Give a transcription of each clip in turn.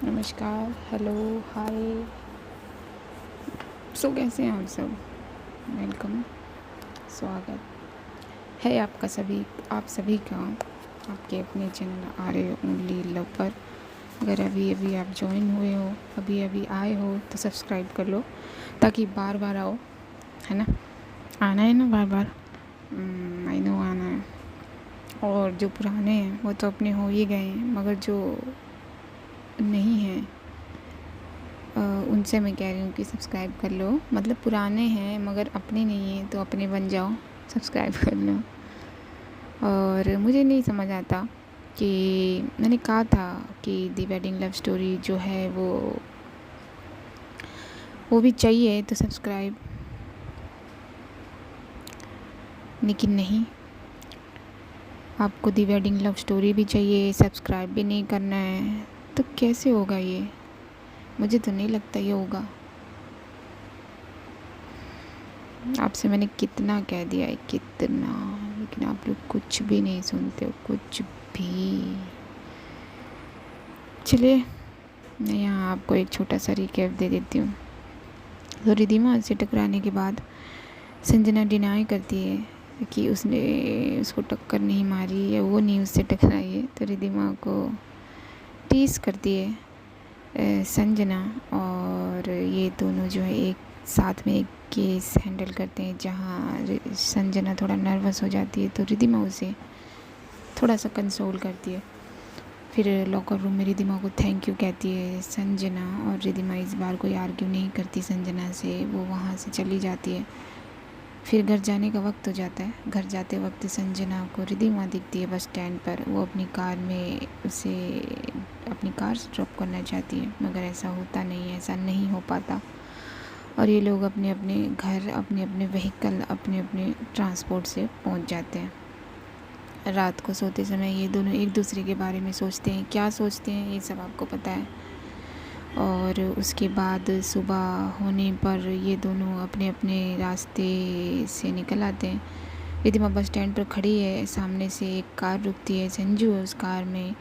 नमस्कार, हेलो, हाय। कैसे हैं आप सब? वेलकम, स्वागत है आप सभी का आपके अपने चैनल आ रहे ओनली लव पर। अगर अभी अभी आप ज्वाइन हुए हो, अभी अभी आए हो तो सब्सक्राइब कर लो ताकि बार बार आओ, है ना? आना है ना बार बार। आई नो आना है। और जो पुराने हैं वो तो अपने हो ही गए हैं, मगर जो नहीं हैं उनसे मैं कह रही हूँ कि सब्सक्राइब कर लो। मतलब पुराने हैं मगर अपने नहीं हैं तो अपने बन जाओ, सब्सक्राइब कर लो। और मुझे नहीं समझ आता कि मैंने कहा था कि दी वेडिंग लव स्टोरी जो है वो भी चाहिए तो सब्सक्राइब, लेकिन नहीं। आपको दी वेडिंग लव स्टोरी भी चाहिए, सब्सक्राइब भी नहीं करना है, तो कैसे होगा ये? मुझे तो नहीं लगता ये होगा। आपसे मैंने कितना कह दिया है, कितना, लेकिन आप लोग कुछ भी नहीं सुनते हो, कुछ भी। चलिए, मैं यहाँ आपको एक छोटा सा रिकैप दे देती हूँ। तो रिधिमा से टकराने के बाद संजना डिनाई करती है कि उसने उसको टक्कर नहीं मारी या वो नहीं उससे टकराई है। तो रिधिमा को टीस करती है संजना, और ये दोनों जो है एक साथ में एक केस हैंडल करते हैं जहाँ संजना थोड़ा नर्वस हो जाती है तो रिधिमा उसे थोड़ा सा कंसोल करती है। फिर लॉकर रूम में रिधिमा को थैंक यू कहती है संजना, और रिधिमा इस बार कोई आर्ग्यू नहीं करती संजना से, वो वहाँ से चली जाती है। फिर घर जाने का वक्त हो जाता है। घर जाते वक्त संजना को रिधिमा दिखती है बस स्टैंड पर। वो अपनी कार में उसे अपनी कार से ड्रॉप करना चाहती है, मगर ऐसा होता नहीं है, ऐसा नहीं हो पाता। और ये लोग अपने अपने घर, अपने अपने व्हीकल, अपने अपने ट्रांसपोर्ट से पहुंच जाते हैं। रात को सोते समय ये दोनों एक दूसरे के बारे में सोचते हैं। क्या सोचते हैं ये सब आपको पता है। और उसके बाद सुबह होने पर ये दोनों अपने अपने रास्ते से निकल आते हैं। रिधिमा बस स्टैंड पर खड़ी है, सामने से एक कार रुकती है। संजू है उस कार में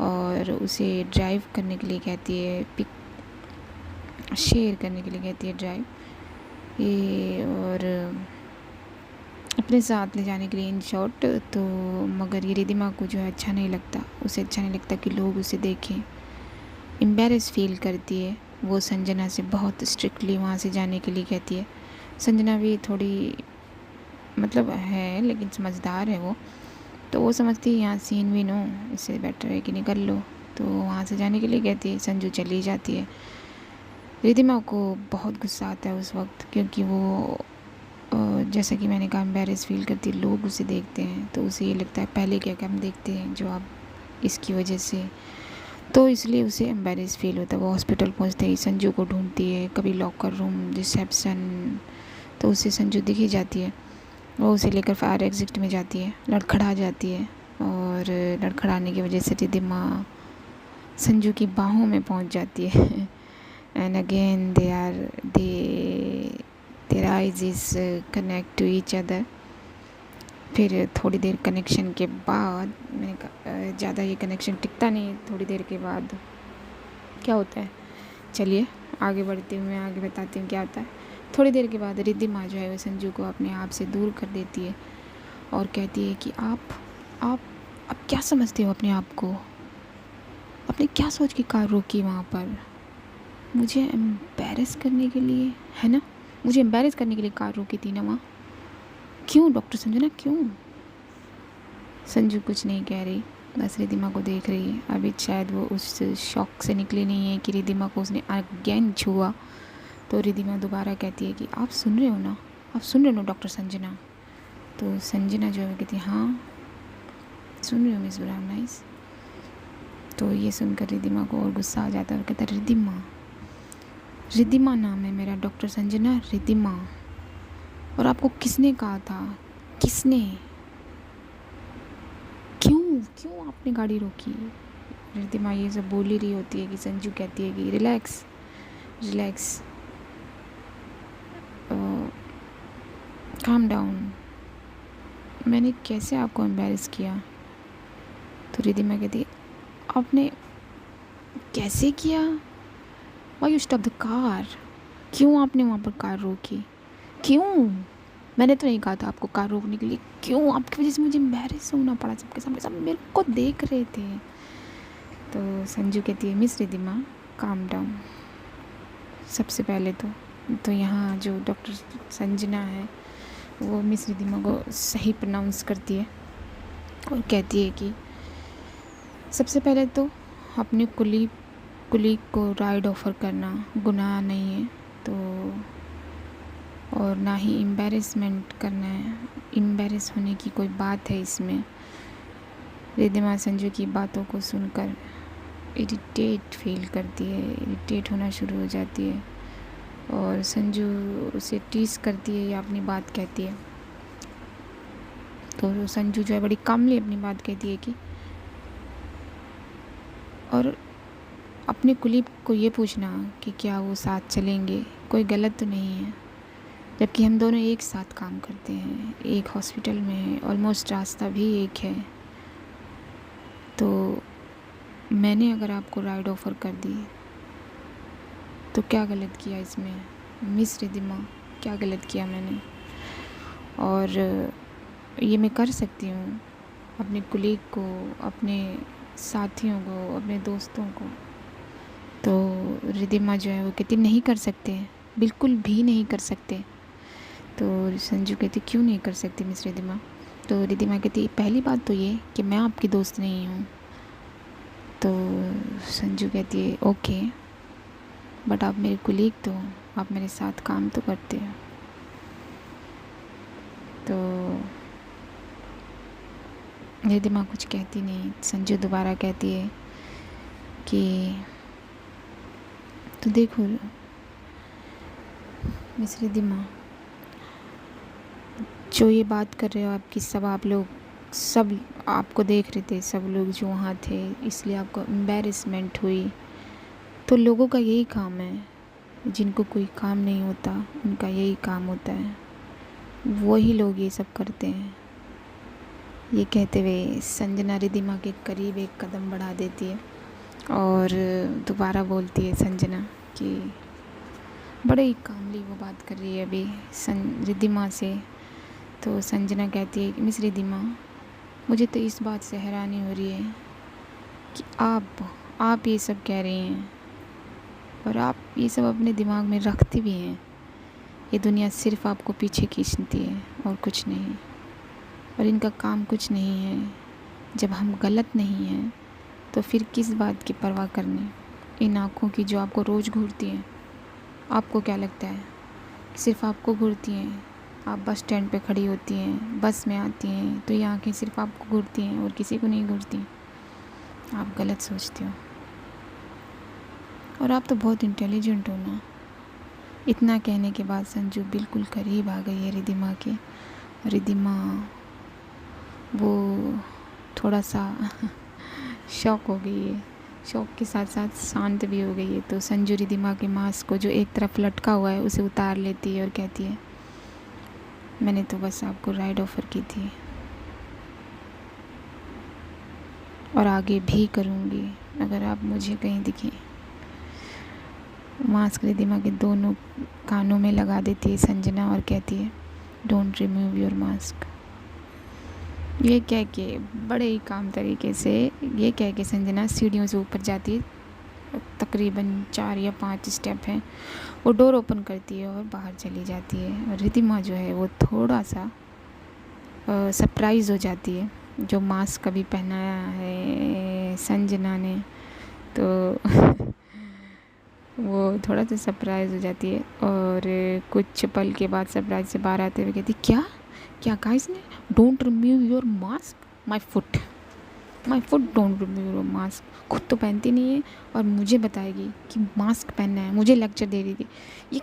और उसे ड्राइव करने के लिए कहती है, शेयर करने के लिए कहती है ड्राइव ये, और अपने साथ ले जाने के लिए इन शॉर्ट। तो मगर ये रिधिमा को जो है अच्छा नहीं लगता, उसे अच्छा नहीं लगता कि लोग उसे देखें। एम्बेरस फील करती है। वो संजना से बहुत स्ट्रिक्टली वहाँ से जाने के लिए कहती है। संजना भी थोड़ी मतलब है लेकिन समझदार है वो, तो वो समझती है यहाँ सीन भी नो, इससे बेटर है कि निकल लो। तो वहाँ से जाने के लिए कहती है। संजू चली जाती है। रिधिमा को बहुत गुस्सा आता है उस वक्त, क्योंकि वो जैसा कि मैंने कहा एम्बेरस फील करती है। लोग उसे देखते हैं तो उसे ये लगता है पहले क्या क्या हम देखते हैं जो अब इसकी वजह से, तो इसलिए उसे एम्बेरस फील होता है। वो हॉस्पिटल पहुंचते ही संजू को ढूंढती है, कभी लॉकर रूम, रिसेप्शन, तो उसे संजू दिख ही जाती है। वो उसे लेकर फायर एग्जिट में जाती है, लड़खड़ा जाती है, और लड़खड़ाने की वजह से रिधिमा संजू की बाहों में पहुंच जाती है। And again their eyes is connect to each other. फिर थोड़ी देर कनेक्शन के बाद, मैंने कहा ज़्यादा ये कनेक्शन टिकता नहीं, थोड़ी देर के बाद क्या होता है, चलिए आगे बढ़ती हूँ, मैं आगे बताती हूँ क्या होता है। थोड़ी देर के बाद रिधिमा जो है वो संजू को अपने आप से दूर कर देती है और कहती है कि आप आप क्या समझते हो अपने आप को? आपने क्या सोच के कार रोकी वहाँ पर? मुझे एम्बेरस करने के लिए, है ना? मुझे एम्बेरस करने के लिए कार रोकी थी ना वहाँ। क्यों डॉक्टर संजना, क्यों? संजू कुछ नहीं कह रही, बस रिधिमा को देख रही है। अभी शायद वो उस शॉक से निकली नहीं है कि रिधिमा को उसने अगेन छुआ। तो रिधिमा दोबारा कहती है कि आप सुन रहे हो ना, आप सुन रहे हो ना डॉक्टर संजना? तो संजना जो है वो कहती है हाँ सुन रही हूँ मिस ब्राउन नाइस। तो ये सुनकर रिधिमा को और गुस्सा आ जाता है और कहता है रिधिमा, रिधिमा नाम है मेरा, डॉक्टर संजना रिधिमा। और आपको किसने कहा था, किसने, क्यों क्यों आपने गाड़ी रोकी? रिधिमा ये सब बोल ही रही होती है कि संजू कहती है कि रिलैक्स रिलैक्स, काम डाउन, मैंने कैसे आपको एम्बेरस किया? तो रिधिमा कहती है आपने कैसे किया? Why you stop the car? क्यों आपने वहाँ पर कार रोकी? क्यों? मैंने तो नहीं कहा था आपको कार रोकने के लिए। क्यों? आपकी वजह से मुझे एम्बैरेस होना पड़ा सबके सामने, सब मेरे को देख रहे थे। तो संजू कहती है, मिस रिद्धिमा काम डाउन। सबसे पहले तो यहाँ जो डॉक्टर संजना है वो मिस रिद्धिमा को सही प्रोनाउंस करती है और कहती है कि सबसे पहले तो अपने कुलीग को राइड ऑफ़र करना गुनाह नहीं है, तो और ना ही एम्बैरेसमेंट करना है। एम्बैरेस होने की कोई बात है इसमें? रिद्धिमा संजू की बातों को सुनकर इरिटेट फील करती है, इरिटेट होना शुरू हो जाती है और संजू उसे टीस करती है या अपनी बात कहती है। तो संजू जो है बड़ी कामली अपनी बात कहती है कि और अपने कुलीग को ये पूछना कि क्या वो साथ चलेंगे कोई गलत तो नहीं है, जबकि हम दोनों एक साथ काम करते हैं, एक हॉस्पिटल में है, ऑलमोस्ट रास्ता भी एक है। तो मैंने अगर आपको राइड ऑफ़र कर दी तो क्या गलत किया इसमें? मिस रिद्धिमा क्या गलत किया मैंने? और ये मैं कर सकती हूँ अपने कुलीग को, अपने साथियों को, अपने दोस्तों को। तो रिद्धिमा जो है वो कहती नहीं कर सकते, बिल्कुल भी नहीं कर सकते। तो संजू कहती क्यों नहीं कर सकती मिस रिद्धिमा? तो रिद्धिमा कहती पहली बात तो ये कि मैं आपकी दोस्त नहीं हूँ। तो संजू कहती है ओके, बट आप मेरे कुलीग तो हो, आप मेरे साथ काम तो करते हो। तो रिद्धिमा कुछ कहती नहीं। संजू दोबारा कहती है कि तो देखो मिस रिद्धिमा, जो ये बात कर रहे हो आपकी आप लोग सब आपको देख रहे थे, सब लोग जो वहाँ थे, इसलिए आपको एम्बैरेसमेंट हुई। तो लोगों का यही काम है, जिनको कोई काम नहीं होता उनका यही काम होता है, वही लोग ये सब करते हैं। ये कहते हुए संजना रिद्धिमा के करीब एक कदम बढ़ा देती है और दोबारा बोलती है संजना कि बड़े ही कामली वो बात कर रही है अभी रिद्धिमा से। तो संजना कहती है मिस रिद्धिमा, मुझे तो इस बात से हैरानी हो रही है कि आप ये सब कह रही हैं और आप ये सब अपने दिमाग में रखती भी हैं। ये दुनिया सिर्फ आपको पीछे खींचती है और कुछ नहीं, और इनका काम कुछ नहीं है। जब हम गलत नहीं हैं तो फिर किस बात की परवाह करनी? इन आँखों की जो आपको रोज़ घूरती हैं, आपको क्या लगता है सिर्फ आपको घूरती हैं? आप बस स्टैंड पे खड़ी होती हैं, बस में आती हैं, तो ये आँखें सिर्फ आपको घूरती हैं और किसी को नहीं घूरती। आप गलत सोचते हो और आप तो बहुत इंटेलिजेंट हो ना। इतना कहने के बाद संजू बिल्कुल करीब आ गई है रिद्धिमा के। रिद्धिमा वो थोड़ा सा शॉक हो गई है, शॉक के साथ साथ शांत भी हो गई है। तो संजू रिद्धिमा के मास्क को जो एक तरफ लटका हुआ है उसे उतार लेती है और कहती है मैंने तो बस आपको राइड ऑफ़र की थी और आगे भी करूँगी अगर आप मुझे कहीं दिखें। मास्क रिद्धिमा के दोनों कानों में लगा देती है संजना और कहती है डोंट रिमूव योर मास्क। ये कह के बड़े ही काम तरीके से ये कह के संजना सीढ़ियों से ऊपर जाती है। तकरीबन 4 या 5 स्टेप हैं, वो डोर ओपन करती है और बाहर चली जाती है। और रिद्धिमा जो है वो थोड़ा सा सरप्राइज़ हो जाती है, जो मास्क कभी पहनाया है संजना ने, तो वो थोड़ा सा सरप्राइज़ हो जाती है। और कुछ पल के बाद सरप्राइज से बाहर आते हुए कहती क्या क्या कहा इसने? Don't remove your mask my foot don't remove your mask. खुद तो पहनती नहीं है और मुझे बताएगी कि मास्क पहनना है, मुझे लेक्चर दे रही थी। ये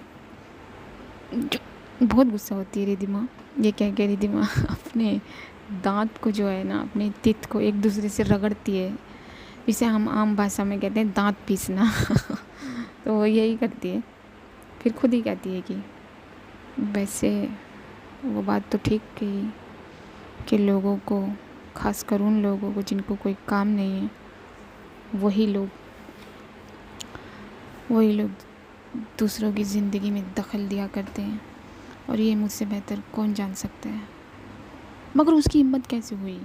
बहुत गुस्सा होती है रिद्धिमा। ये कह के रिद्धिमा अपने दांत को जो है ना, अपने तित को एक दूसरे से रगड़ती है, जिसे हम आम भाषा में कहते हैं दांत पीसना। तो वो यही करती है, फिर खुद ही कहती है कि वैसे वो बात तो ठीक कही कि लोगों को, खासकर उन लोगों को जिनको कोई काम नहीं है, वही लोग वही लोग दूसरों की ज़िंदगी में दखल दिया करते हैं, और ये मुझसे बेहतर कौन जान सकता है। मगर उसकी हिम्मत कैसे हुई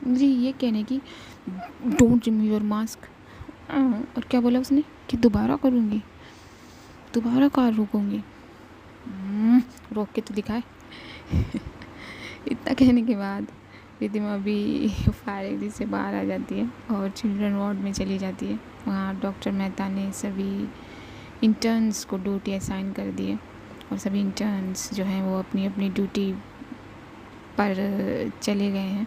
मुझे ये कहने की, डोंट रिमूव योर मास्क। और क्या बोला उसने कि दोबारा करूँगी, दोबारा कार रोकूँगी। रोक के तो दिखाए। इतना कहने के बाद रिद्धिमा भी फारिगी से बाहर आ जाती है और चिल्ड्रन वार्ड में चली जाती है। वहाँ डॉक्टर मेहता ने सभी इंटर्न्स को ड्यूटी असाइन कर दी है, और सभी इंटर्न्स जो हैं वो अपनी अपनी ड्यूटी पर चले गए हैं।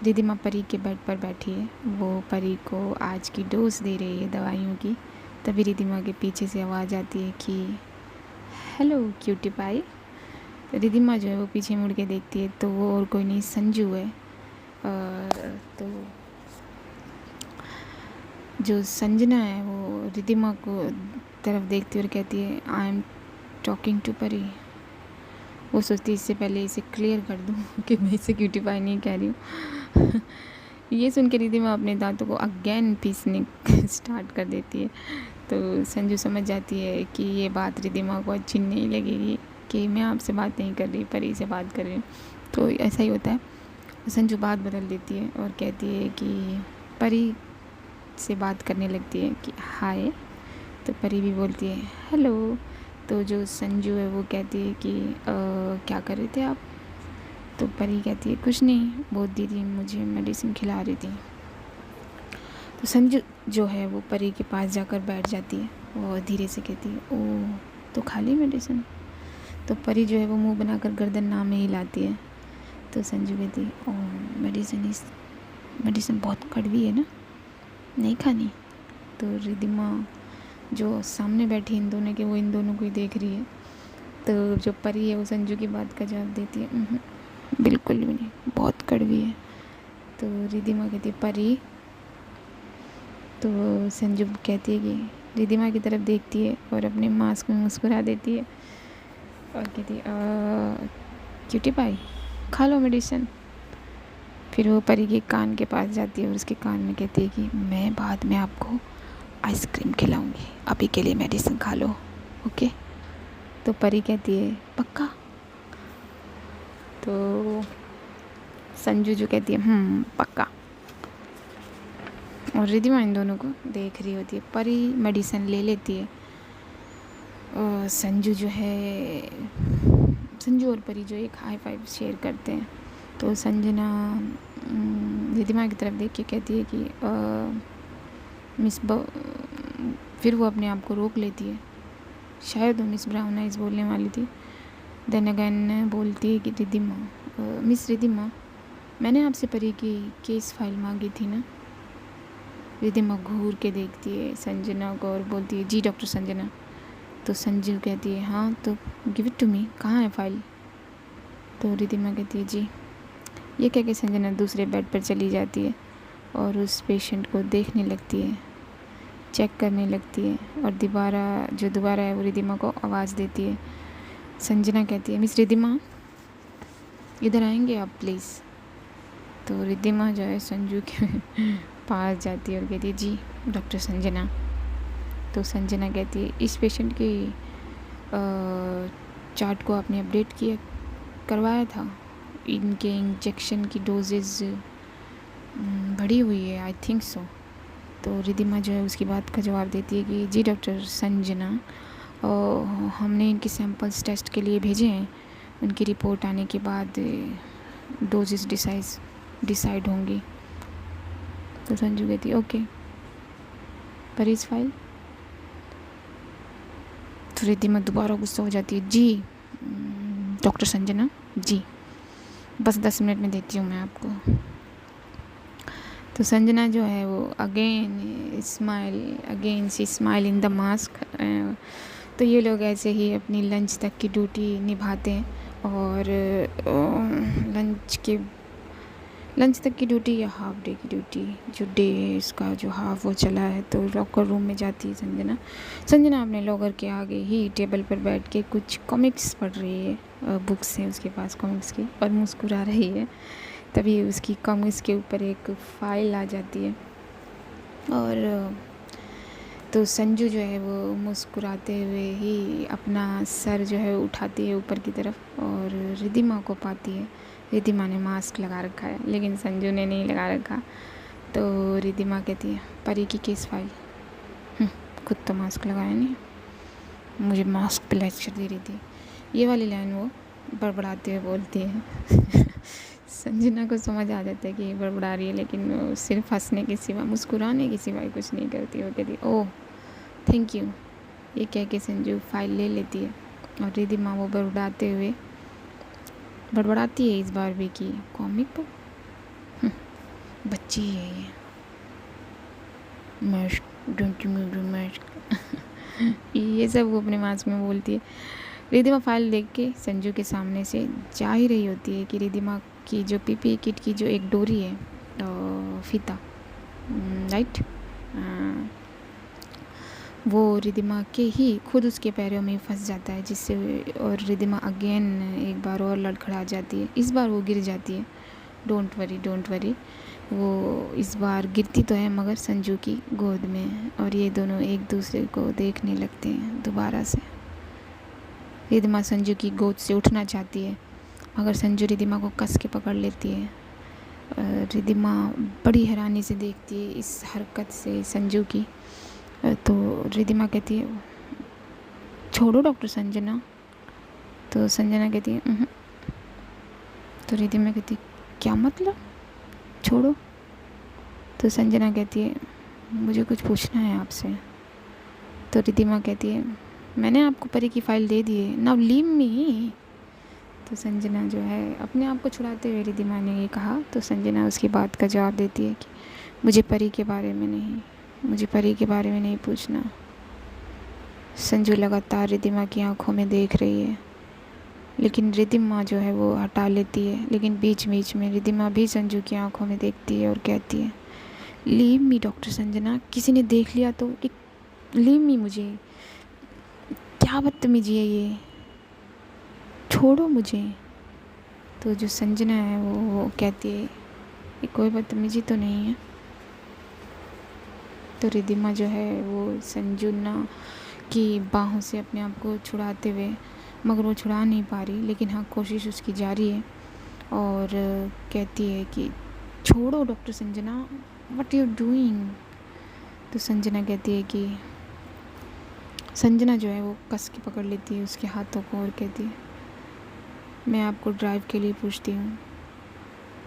रिद्धिमा परी के बेड पर बैठी है, वो परी को आज की डोज दे रही है दवाइयों की। तभी रिद्धिमा के पीछे से आवाज़ आती है कि हेलो क्यूटी पाई। तो रिद्धिमा जो है वो पीछे मुड़ के देखती है, तो वो और कोई नहीं संजू है। तो जो संजना है वो रिद्धिमा को तरफ देखती है और कहती है आई एम टॉकिंग टू परी। वो सोचती है इससे पहले इसे क्लियर कर दूँ कि मैं इसे क्यूटी पाई नहीं कह रही हूँ। ये सुन के रिद्धिमा अपने दांतों को अगेन पीसने स्टार्ट कर देती है। तो संजू समझ जाती है कि ये बात रिद्धिमा को अच्छी नहीं लगेगी कि मैं आपसे बात नहीं कर रही, परी से बात कर रही हूँ। तो ऐसा ही होता है। संजू बात बदल देती है और कहती है कि परी से बात करने लगती है कि हाय। तो परी भी बोलती है हेलो। तो जो संजू है वो कहती है कि क्या कर रहे थे आप। तो परी कहती है कुछ नहीं, वो दीदी मुझे मेडिसिन खिला रही थी। तो संजू जो है वो परी के पास जाकर बैठ जाती है और धीरे से कहती है ओह तो खा ली मेडिसिन। तो परी जो है वो मुंह बनाकर गर्दन ना में हिलाती है। तो संजू कहती है ओह मेडिसिन बहुत कड़वी है ना, नहीं खानी। तो रिद्धिमा जो सामने बैठी इन दोनों के, वो इन दोनों को ही देख रही है। तो जो परी है वो संजू की बात का जवाब देती है बिल्कुल भी नहीं, बहुत कड़वी है। तो रिद्धिमा कहती है परी। तो संजू कहती है कि रिद्धिमा की तरफ देखती है और अपने मास्क में मुस्कुरा देती है और कहती है क्यूटी पाई खा लो मेडिसिन। फिर वो परी के कान के पास जाती है और उसके कान में कहती है कि मैं बाद में आपको आइसक्रीम खिलाऊंगी, अभी के लिए मेडिसिन खा लो, ओके। तो परी कहती है पक्का। तो संजू जो कहती है पक्का। और रिद्धिमा इन दोनों को देख रही होती है। परी मेडिसिन ले लेती है और संजू और परी जो एक हाई फाइव शेयर करते हैं। तो संजना रिद्धिमा की तरफ देख के कहती है कि फिर वो अपने आप को रोक लेती है, शायद वो मिस ब्राउन आइज बोलने वाली थी। देन अगैन बोलती है कि रिद्धिमा मिस रिद्धिमा मैंने आपसे परी की केस फाइल मांगी थी ना। रिद्धिमा घूर के देखती है संजना को और बोलती है जी डॉक्टर संजना। तो संजू कहती है हाँ तो गिव इट टू मी, कहाँ है फाइल। तो रिद्धिमा कहती है जी। ये कह के संजना दूसरे बेड पर चली जाती है और उस पेशेंट को देखने लगती है, चेक करने लगती है। और दोबारा है वो रिद्धिमा को आवाज़ देती है। संजना कहती है मिस रिद्धिमा इधर आएंगे आप प्लीज़। तो रिद्धिमा जो है संजू के पास जाती है और कहती है जी डॉक्टर संजना। तो संजना कहती है इस पेशेंट की चार्ट को आपने अपडेट करवाया था, इनके इंजेक्शन की डोजेज बढ़ी हुई है, आई थिंक सो। तो रिद्धिमा जो है उसकी बात का जवाब देती है कि जी डॉक्टर संजना, हमने इनके सैंपल्स टेस्ट के लिए भेजे हैं, उनकी रिपोर्ट आने के बाद डोजेस डिसाइड होंगी। तो संजू कहती है ओके परीज फाइल। तो रिद्धिमा दोबारा गुस्सा हो जाती है जी डॉक्टर संजना जी, बस 10 मिनट में देती हूँ मैं आपको। तो संजना जो है वो again see smile in the mask. तो ये लोग ऐसे ही अपनी लंच तक की ड्यूटी निभाते हैं और लंच तक की ड्यूटी या हाफ डे की ड्यूटी, जो डे इसका जो हाफ वो चला है। तो लॉकर रूम में जाती है संजना अपने लॉकर के आगे ही टेबल पर बैठ के कुछ कॉमिक्स पढ़ रही है, बुक्स हैं उसके पास कॉमिक्स की, और मुस्कुरा रही है। तभी उसकी कॉमिक्स के ऊपर एक फ़ाइल आ जाती है और तो संजू जो है वो मुस्कुराते हुए ही अपना सर जो है उठाती है ऊपर की तरफ और रिद्धिमा को पाती है। रिद्धिमा ने मास्क लगा रखा है लेकिन संजू ने नहीं लगा रखा। तो रिद्धिमा कहती है परी की केस फाइल। खुद तो मास्क लगाया नहीं, मुझे मास्क पे लेक्चर दे रही थी। ये वाली लाइन वो बड़बड़ाते हुए बोलती है। संजना को समझ आ जाता है कि ये बड़बड़ा रही है, लेकिन वो सिर्फ हंसने के सिवा, मुस्कुराने के सिवा कुछ नहीं करती। वो कहती ओह थैंक यू, ये कह के संजू फाइल ले लेती है और रिद्धिमा वो बड़बड़ाती है इस बार भी कि कॉमिक बुक, बच्ची है ये, मास्क डोंट यू मास्क। ये सब वो अपने मास्क में बोलती है। रिद्धिमा फाइल देख के संजू के सामने से जा ही रही होती है कि रिद्धिमा की जो पीपी किट की जो एक डोरी है, फीता, राइट, वो रिद्धिमा के ही खुद उसके पैरों में फंस जाता है, जिससे और रिद्धिमा अगेन एक बार और लड़खड़ा जाती है। इस बार वो गिर जाती है। डोंट वरी, वो इस बार गिरती तो है मगर संजू की गोद में, और ये दोनों एक दूसरे को देखने लगते हैं दोबारा से। रिद्धिमा संजू की गोद से उठना चाहती है मगर संजू रिद्धिमा को कस के पकड़ लेती है। रिद्धिमा बड़ी हैरानी से देखती है इस हरकत से संजू की। तो रिद्धिमा कहती है छोड़ो डॉक्टर संजना। तो संजना कहती है तो रिद्धिमा कहती है क्या मतलब छोड़ो। तो संजना कहती है मुझे कुछ पूछना है आपसे। तो रिद्धिमा कहती है मैंने आपको परी की फ़ाइल दे दी है, नाउ लीव मी। तो संजना जो है अपने आप को छुड़ाते हुए रिद्धिमा ने ये कहा। तो संजना उसकी बात का जवाब देती है कि मुझे परी के बारे में नहीं पूछना। संजू लगातार रिद्धिमा की आंखों में देख रही है, लेकिन रिद्धिमा जो है वो हटा लेती है। लेकिन बीच बीच में रिद्धिमा भी संजू की आंखों में देखती है और कहती है लीव मी डॉक्टर संजना, किसी ने देख लिया तो कि लीव मी, मुझे क्या बदतमीजी है ये, छोड़ो मुझे। तो जो संजना है वो कहती है कि कोई बदतमीजी तो नहीं है। तो रिद्धिमा जो है वो संजना की बाहों से अपने आप को छुड़ाते हुए, मगर वो छुड़ा नहीं पा रही, लेकिन हाँ कोशिश उसकी जारी है और कहती है कि छोड़ो doctor Sanjana, what you doing. तो संजना कहती है कि संजना जो है वो कस के पकड़ लेती है उसके हाथों को और कहती है मैं आपको ड्राइव के लिए पूछती हूँ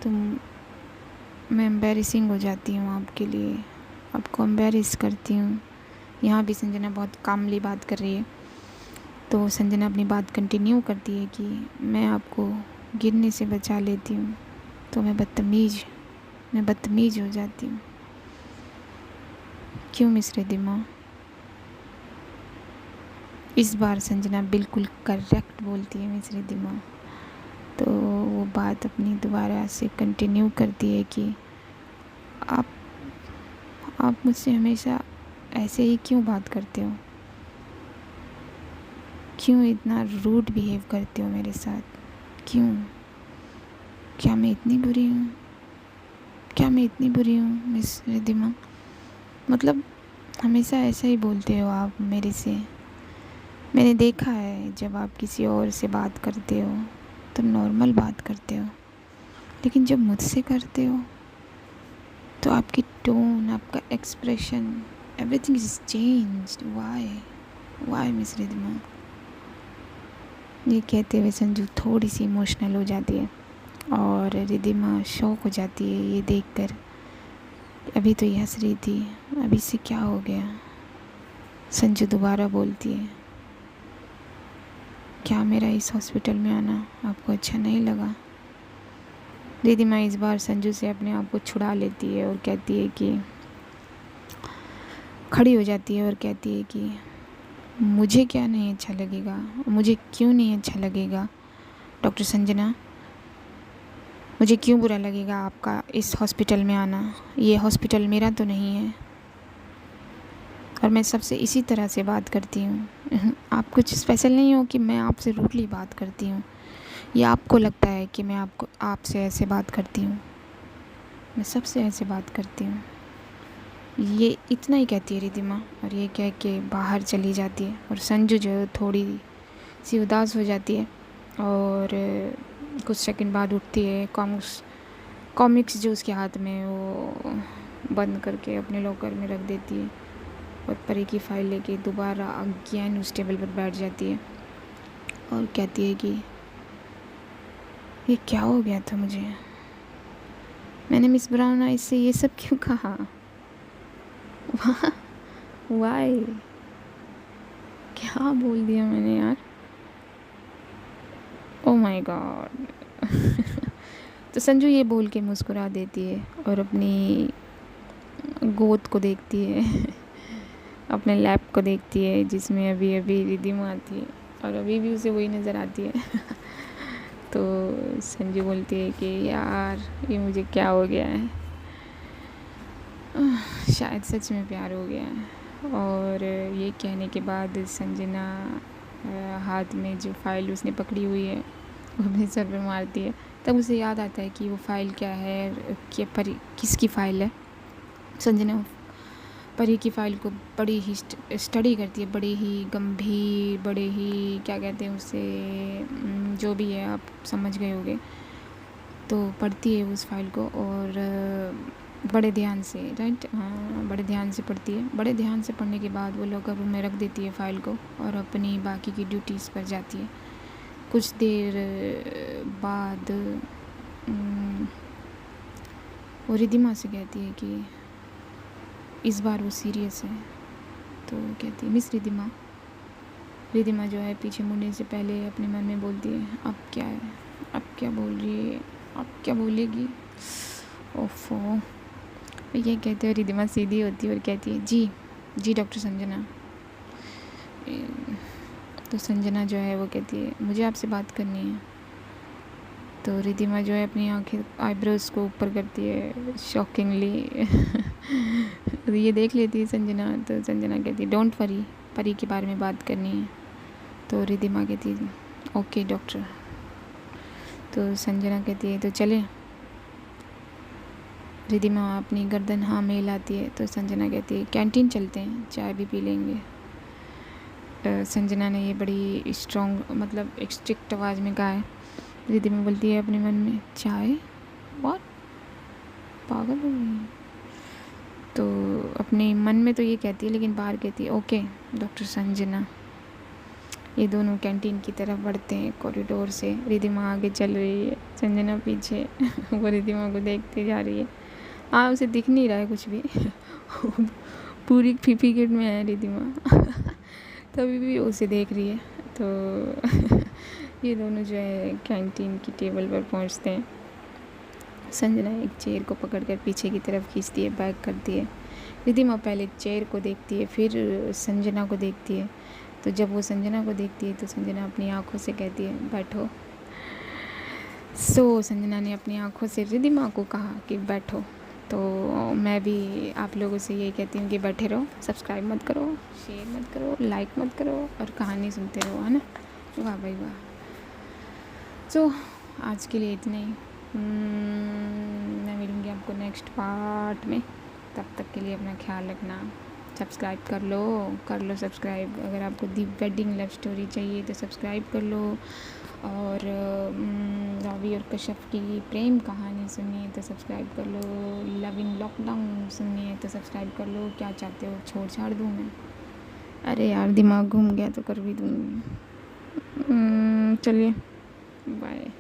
तो मैं एम्बैरेसिंग हो जाती हूँ आपके लिए, आपको एम्बैरेस करती हूँ। यहाँ भी संजना बहुत कामली बात कर रही है। तो संजना अपनी बात कंटिन्यू करती है कि मैं आपको गिरने से बचा लेती हूँ तो मैं बदतमीज़ हो जाती हूँ। क्यों मिस रिद्धिमा? इस बार संजना बिल्कुल करेक्ट बोलती है मिस रिद्धिमा। तो वो बात अपनी दोबारा से कंटिन्यू करती है कि आप मुझसे हमेशा ऐसे ही क्यों बात करते हो, क्यों इतना रूड बिहेव करते हो मेरे साथ, क्यों? क्या मैं इतनी बुरी हूँ मिस रिद्धिमा? मतलब हमेशा ऐसा ही बोलते हो आप मेरे से। मैंने देखा है जब आप किसी और से बात करते हो तो नॉर्मल बात करते हो, लेकिन जब मुझसे करते हो तो आपकी टोन, आपका expression, everything is changed. Why miss Riddhima? ये कहते हुए संजू थोड़ी सी इमोशनल हो जाती है और रिद्धिमा शॉक हो जाती है ये देखकर। अभी तो ये हंस रही थी, अभी से क्या हो गया? संजू दोबारा बोलती है क्या मेरा इस हॉस्पिटल में आना आपको अच्छा नहीं लगा? रिद्धिमा इस बार संजू से अपने आप को छुड़ा लेती है और कहती है कि खड़ी हो जाती है और कहती है कि मुझे क्या नहीं अच्छा लगेगा, मुझे क्यों नहीं अच्छा लगेगा डॉक्टर संजना? मुझे क्यों बुरा लगेगा आपका इस हॉस्पिटल में आना? ये हॉस्पिटल मेरा तो नहीं है और मैं सबसे इसी तरह से बात करती हूँ। आप कुछ स्पेशल नहीं हो कि मैं आपसे रूडली बात करती हूँ, या आपको लगता है कि मैं आपसे ऐसे बात करती हूँ? मैं सबसे ऐसे बात करती हूँ। ये इतना ही कहती है रिद्धिमा और ये कह के बाहर चली जाती है। और संजू जो है थोड़ी सी उदास हो जाती है और कुछ सेकंड बाद उठती है। कॉमिक्स जो उसके हाथ में वो बंद करके अपने लॉकर में रख देती है और परी की फाइल लेके दोबारा अगेन उस टेबल पर बैठ जाती है और कहती है कि ये क्या हो गया था मुझे, मैंने मिस ब्राउन आइज से ये सब क्यों कहा, वाई, क्या बोल दिया मैंने यार, ओ माय गॉड। तो संजू ये बोल के मुस्कुरा देती है और अपनी गोद को देखती है अपने लैब को देखती है जिसमें अभी अभी रिद्धिमा थी और अभी भी उसे वही नज़र आती है। तो संजू बोलती है कि यार ये मुझे क्या हो गया है, शायद सच में प्यार हो गया है। और ये कहने के बाद संजना हाथ में जो फाइल उसने पकड़ी हुई है वो अपने सर पे मारती है। तब उसे याद आता है कि वो फ़ाइल क्या है, कि परी किसकी फ़ाइल है। संजना परी की फ़ाइल को बड़ी ही स्टडी करती है, बड़े ही गंभीर, बड़े ही क्या कहते हैं उसे, जो भी है आप समझ गए होंगे। तो पढ़ती है उस फाइल को और बड़े ध्यान से, राइट, हाँ, बड़े ध्यान से पढ़ती है। बड़े ध्यान से पढ़ने के बाद वो लॉकर रूम में रख देती है फ़ाइल को और अपनी बाकी की ड्यूटीज़ पर जाती है। कुछ देर बाद वो रिद्धिमा से कहती है कि इस बार वो सीरियस है। तो कहती है मिस रिद्धिमा। रिद्धिमा जो है पीछे मुड़ने से पहले अपने मन में बोलती है अब क्या है, अब क्या बोल रही है, अब क्या बोलेगी, ओफो। ये कहते हुए रिद्धिमा सीधी होती है और कहती है जी जी डॉक्टर संजना। तो संजना जो है वो कहती है मुझे आपसे बात करनी है। तो रिद्धिमा जो है अपनी आंखें आईब्रोज को ऊपर करती है शॉकिंगली। ये देख लेती है संजना। तो संजना कहती है डोंट वरी, परी के बारे में बात करनी है। तो रिद्धिमा कहती है ओके डॉक्टर। तो संजना कहती है तो चले। रिद्धिमा अपनी गर्दन हाँ में हिलाती है। तो संजना कहती है कैंटीन चलते हैं, चाय भी पी लेंगे। संजना ने ये बड़ी स्ट्रॉन्ग, मतलब एक स्ट्रिक्ट आवाज़ में कहा है। रिद्धिमा बोलती है अपने मन में चाय, व्हाट, पागल हो गई। तो अपने मन में तो ये कहती है लेकिन बाहर कहती है ओके डॉक्टर संजना। ये दोनों कैंटीन की तरफ बढ़ते हैं कॉरिडोर से। रिद्धिमा आगे चल रही है, संजना पीछे। वो रिद्धिमा को देखती जा रही है। हाँ, उसे दिख नहीं रहा है कुछ भी। पूरी फीफी किट में है रिद्धिमा। तभी भी उसे देख रही है। तो ये दोनों जो है कैंटीन की टेबल पर पहुंचते हैं। संजना एक चेयर को पकड़कर पीछे की तरफ खींचती है, बैक करती है। रिद्धिमा पहले चेयर को देखती है, फिर संजना को देखती है। तो जब वो संजना को देखती है तो संजना अपनी आंखों से कहती है बैठो। सो संजना ने अपनी आंखों से रिद्धिमा को कहा कि बैठो। तो मैं भी आप लोगों से यही कहती हूँ कि बैठे रहो, सब्सक्राइब मत करो, शेयर मत करो, लाइक मत करो और कहानी सुनते रहो, है ना। वाह भाई वाह। सो आज के लिए इतना ही। मैं मिलूँगी आपको नेक्स्ट पार्ट में। तब तक के लिए अपना ख्याल रखना। सब्सक्राइब कर लो सब्सक्राइब। अगर आपको दी वेडिंग लव स्टोरी चाहिए तो सब्सक्राइब कर लो। और रावी और कश्यप की प्रेम कहानी सुननी है तो सब्सक्राइब कर लो। लव इन लॉकडाउन सुननी है तो सब्सक्राइब कर लो। क्या चाहते हो, छोड़ छाड़ दूँ मैं? अरे यार दिमाग घूम गया तो कर भी दूँगी। चलिए बाय।